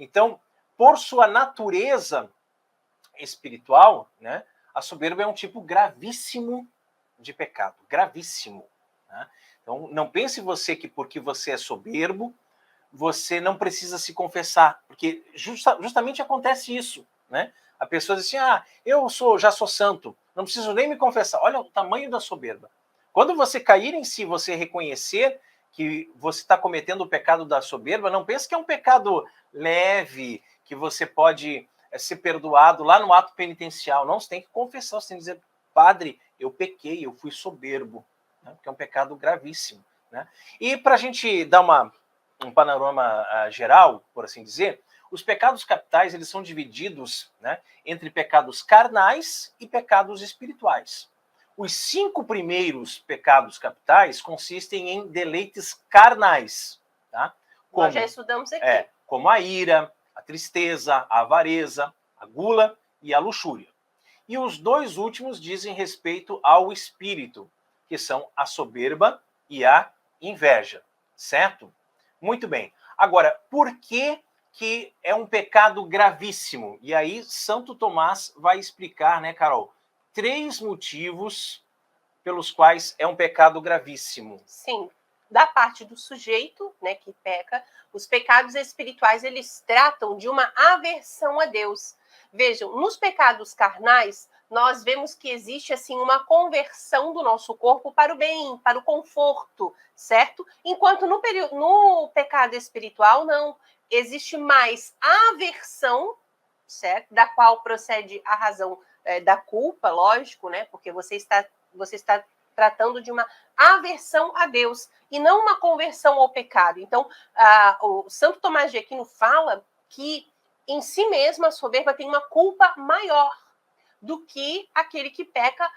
Então, por sua natureza espiritual, né, a soberba é um tipo gravíssimo de pecado, gravíssimo. Né? Então, não pense você que porque você é soberbo, você não precisa se confessar, porque justamente acontece isso, né? A pessoa diz assim, eu já sou santo, não preciso nem me confessar. Olha o tamanho da soberba. Quando você cair em si, você reconhecer que você está cometendo o pecado da soberba, não pense que é um pecado leve, que você pode ser perdoado lá no ato penitencial. Não, você tem que confessar, você tem que dizer, padre, eu pequei, eu fui soberbo, né? Porque é um pecado gravíssimo. Né? E para a gente dar um panorama geral, por assim dizer, os pecados capitais eles são divididos, né, entre pecados carnais e pecados espirituais. Os 5 primeiros pecados capitais consistem em deleites carnais, tá? Nós já estudamos aqui. Como a ira, a tristeza, a avareza, a gula e a luxúria. E os 2 últimos dizem respeito ao espírito, que são a soberba e a inveja, certo? Muito bem. Agora, por que é um pecado gravíssimo? E aí, Santo Tomás vai explicar, né, Carol? 3 motivos pelos quais é um pecado gravíssimo. Sim. Da parte do sujeito, né, que peca, os pecados espirituais, eles tratam de uma aversão a Deus. Vejam, nos pecados carnais, nós vemos que existe assim uma conversão do nosso corpo para o bem, para o conforto, certo? Enquanto no pecado espiritual, não. Existe mais aversão, certo? Da qual procede a razão da culpa, lógico, né? Porque você está tratando de uma aversão a Deus e não uma conversão ao pecado. Então, o Santo Tomás de Aquino fala que em si mesma a soberba tem uma culpa maior do que aquele que peca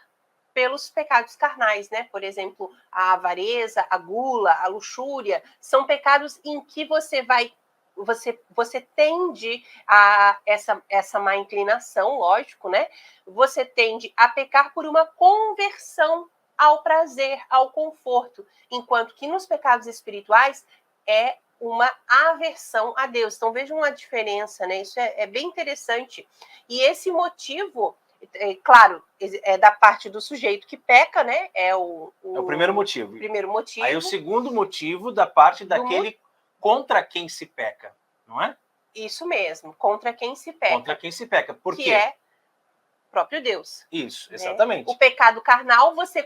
pelos pecados carnais, né? Por exemplo, a avareza, a gula, a luxúria, são pecados em que você tende a essa má inclinação, lógico, né? Você tende a pecar por uma conversão ao prazer, ao conforto, enquanto que nos pecados espirituais é uma aversão a Deus. Então vejam a diferença, né? Isso é bem interessante. E esse motivo, claro, é da parte do sujeito que peca, né? É o primeiro motivo. Primeiro motivo. Aí o segundo motivo da parte daquele contra quem se peca, não é? Isso mesmo, contra quem se peca. Contra quem se peca. Por quê? Que é próprio Deus. Isso, né? exatamente. O pecado carnal, você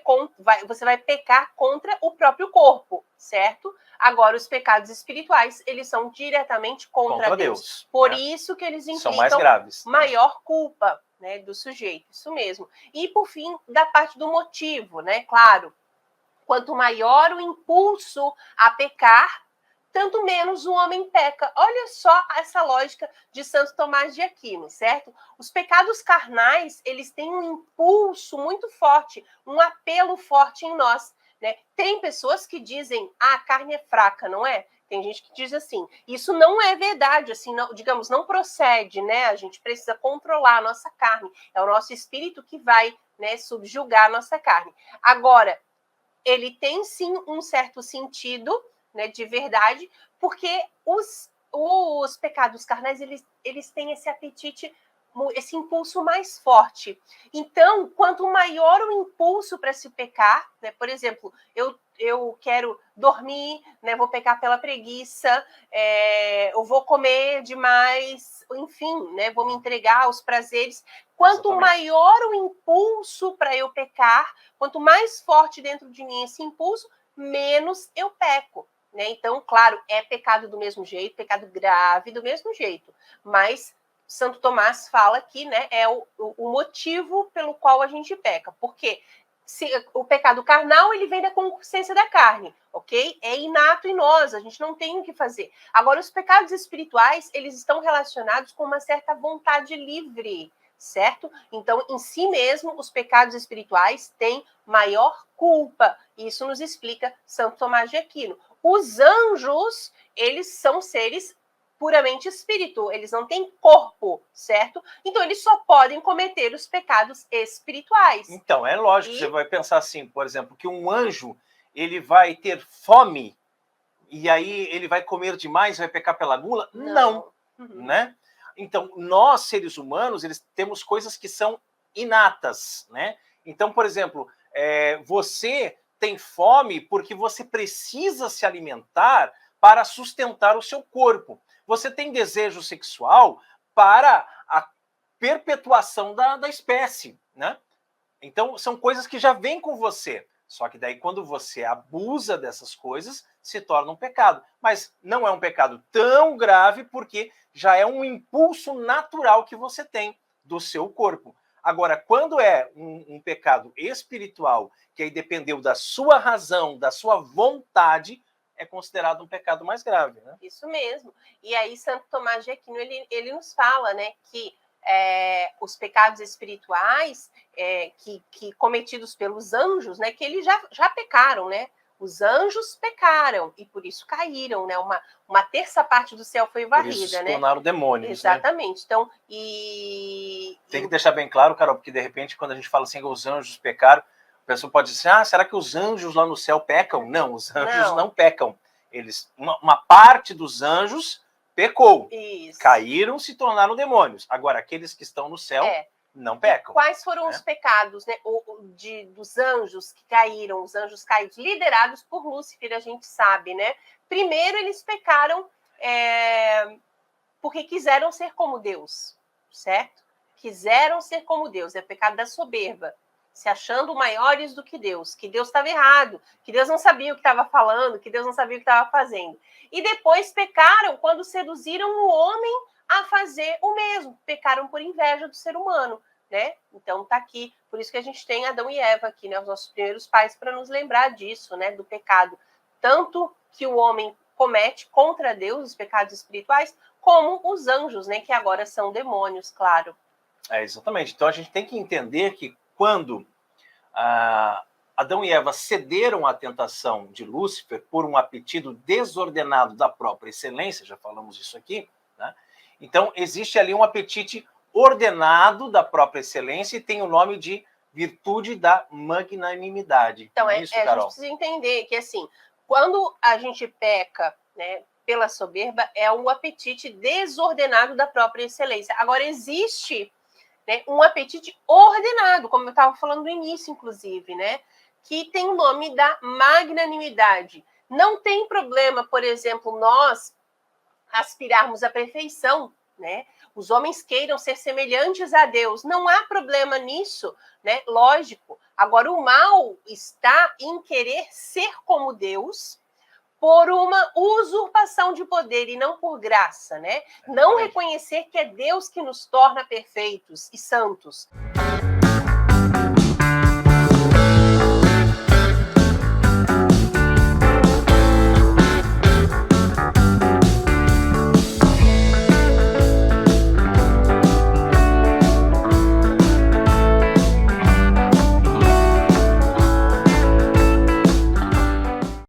vai pecar contra o próprio corpo, certo? Agora, os pecados espirituais, eles são diretamente contra Deus. Por isso que eles implicam são mais graves, maior culpa, né, do sujeito. Isso mesmo. E, por fim, da parte do motivo, né? Claro, quanto maior o impulso a pecar, tanto menos o homem peca. Olha só essa lógica de Santo Tomás de Aquino, certo? Os pecados carnais, eles têm um impulso muito forte, um apelo forte em nós, né? Tem pessoas que dizem, a carne é fraca, não é? Tem gente que diz assim, isso não é verdade, assim, não, digamos, não procede, né? A gente precisa controlar a nossa carne, é o nosso espírito que vai, né, subjugar a nossa carne. Agora, ele tem sim um certo sentido, né, de verdade, porque os pecados carnais, eles têm esse apetite, esse impulso mais forte. Então, quanto maior o impulso para se pecar, né, por exemplo, eu quero dormir, né, vou pecar pela preguiça, eu vou comer demais, enfim, né, vou me entregar aos prazeres. Quanto maior o impulso para eu pecar, quanto mais forte dentro de mim esse impulso, menos eu peco. Né? Então, claro, é pecado do mesmo jeito, pecado grave do mesmo jeito, mas Santo Tomás fala que, né, é o motivo pelo qual a gente peca, porque o pecado carnal, ele vem da concupiscência da carne, ok? É inato em nós, a gente não tem o que fazer. Agora, os pecados espirituais, eles estão relacionados com uma certa vontade livre, certo? Então, em si mesmo, os pecados espirituais têm maior culpa. Isso nos explica Santo Tomás de Aquino. Os anjos, eles são seres puramente espírito, eles não têm corpo, certo? Então, eles só podem cometer os pecados espirituais. Então, é lógico, você vai pensar assim, por exemplo, que um anjo, ele vai ter fome, e aí ele vai comer demais, vai pecar pela gula? Não. né? Então, nós, seres humanos, temos coisas que são inatas, né? Então, por exemplo, você tem fome porque você precisa se alimentar para sustentar o seu corpo. Você tem desejo sexual para a perpetuação da espécie, né? Então, são coisas que já vêm com você. Só que daí, quando você abusa dessas coisas, se torna um pecado. Mas não é um pecado tão grave, porque já é um impulso natural que você tem do seu corpo. Agora, quando é um pecado espiritual, que aí dependeu da sua razão, da sua vontade, é considerado um pecado mais grave, né? Isso mesmo. E aí, Santo Tomás de Aquino, ele nos fala, né, que os pecados espirituais que cometidos pelos anjos, né, que eles já pecaram, né? Os anjos pecaram e por isso caíram, né? Uma terça parte do céu foi varrida, por isso se né? tornaram demônios, exatamente. Né? Então, tem que deixar bem claro, Carol, porque de repente quando a gente fala assim que os anjos pecaram, a pessoa pode dizer, será que os anjos lá no céu pecam? Não, os anjos não pecam. Uma parte dos anjos pecou. Isso. Caíram, se tornaram demônios. Agora, aqueles que estão no céu não pecam. E quais foram os pecados, né, dos anjos que caíram, os anjos caídos, liderados por Lúcifer, a gente sabe, né? Primeiro, eles pecaram porque quiseram ser como Deus, certo? Quiseram ser como Deus, é o pecado da soberba, se achando maiores do que Deus estava errado, que Deus não sabia o que estava falando, que Deus não sabia o que estava fazendo. E depois pecaram quando seduziram o homem a fazer o mesmo, pecaram por inveja do ser humano, né? Então tá aqui, por isso que a gente tem Adão e Eva aqui, né, os nossos primeiros pais, para nos lembrar disso, né, do pecado, tanto que o homem comete contra Deus, os pecados espirituais, como os anjos, né, que agora são demônios, claro. Exatamente. Então a gente tem que entender que quando Adão e Eva cederam à tentação de Lúcifer por um apetite desordenado da própria excelência, já falamos isso aqui, né? Então existe ali um apetite ordenado da própria excelência e tem o nome de virtude da magnanimidade. Então, não é isso, Carol? A gente precisa entender que, assim, quando a gente peca, né, pela soberba, é um apetite desordenado da própria excelência. Agora, existe, né, um apetite ordenado, como eu estava falando no início, inclusive, né, que tem o nome da magnanimidade. Não tem problema, por exemplo, nós aspirarmos à perfeição, né? Os homens queiram ser semelhantes a Deus. Não há problema nisso, né? Lógico. Agora, o mal está em querer ser como Deus por uma usurpação de poder e não por graça, né? Não reconhecer que é Deus que nos torna perfeitos e santos.